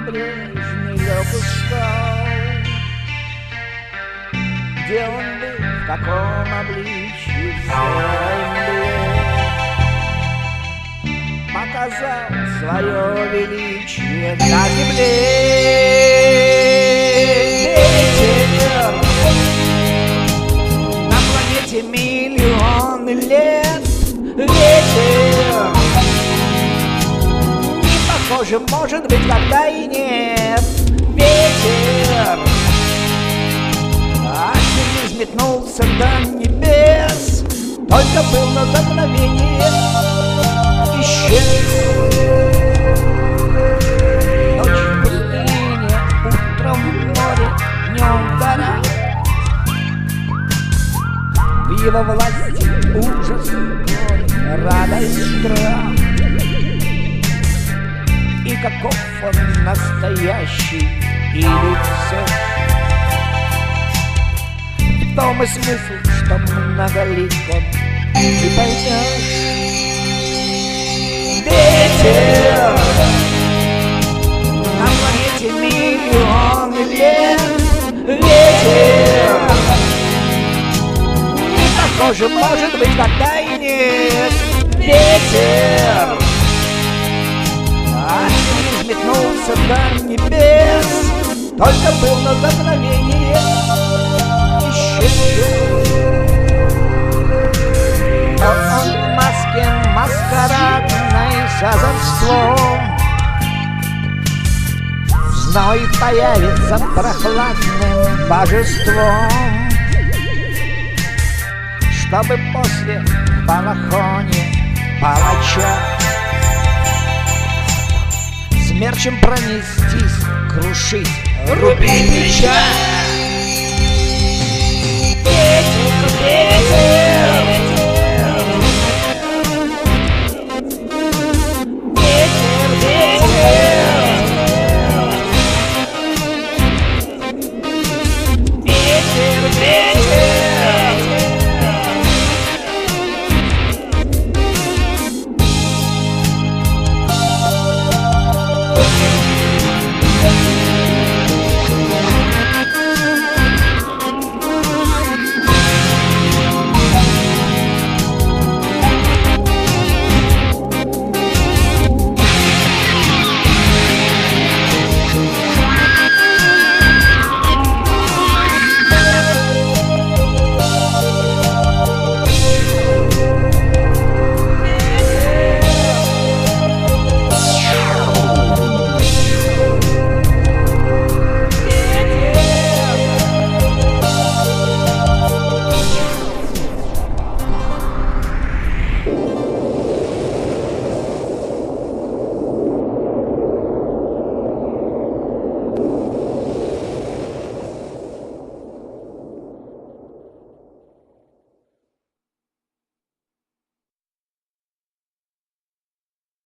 небрежный лег и спал. Где он был, в каком обличье, в серой мгле показал свое величие на земле. Ветер на планете миллион лет. Ветер не похоже, может быть, когда и нет. Ветер от земли взметнулся до небес, только был на мгновение исчез. Ночь в пустыне, утром в море, днем в горах. В его власти ужас, горе, радость, страх. И каков он настоящий или все? В том и смысл, что многолик он и поймешь. Ветер на планете миллион лет. Ветер не похоже, может быть, когда и нет. Ветер от земли взметнулся до небес, только был на мгновение исчез. Он в маске маскарадной с озорством вновь появится прохладным божеством, чтобы после в балахоне палача смерчем пронестись, крушить, рубить меча. Ветер, ветер.